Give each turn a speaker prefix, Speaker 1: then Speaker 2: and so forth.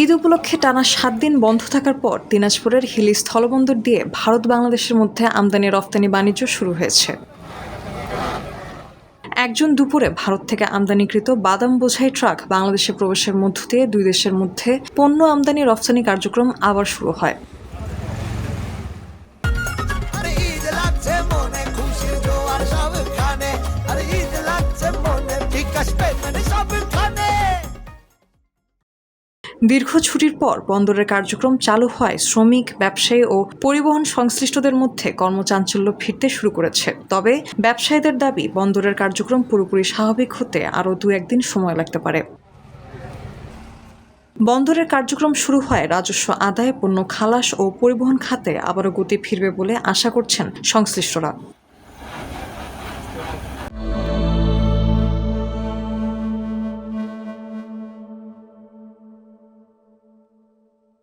Speaker 1: ঈদ উপলক্ষে টানা ৭ দিন বন্ধ থাকার পর দিনাজপুরের হিলি স্থলবন্দর দিয়ে ভারত বাংলাদেশের মধ্যে আমদানি রপ্তানি বাণিজ্য শুরু হয়েছে। একজন দুপুরে ভারত থেকে আমদানিকৃত বাদাম বোঝাই ট্রাক বাংলাদেশে প্রবেশের মধ্য দিয়ে দুই দেশের মধ্যে পণ্য আমদানি রপ্তানি কার্যক্রম আবার শুরু হয়। দীর্ঘ ছুটির পর বন্দরের কার্যক্রম চালু হয় শ্রমিক, ব্যবসায়ী ও পরিবহন সংশ্লিষ্টদের মধ্যে কর্মচাঞ্চল্য ফিরতে শুরু করেছে। তবে ব্যবসায়ীদের দাবি, বন্দরের কার্যক্রম পুরোপুরি স্বাভাবিক হতে আরও 2-1 দিন সময় লাগতে পারে। বন্দরের কার্যক্রম শুরু হয় রাজস্ব আদায়, পণ্য খালাস ও পরিবহন খাতে আবারও গতি ফিরবে বলে আশা করছেন সংশ্লিষ্টরা।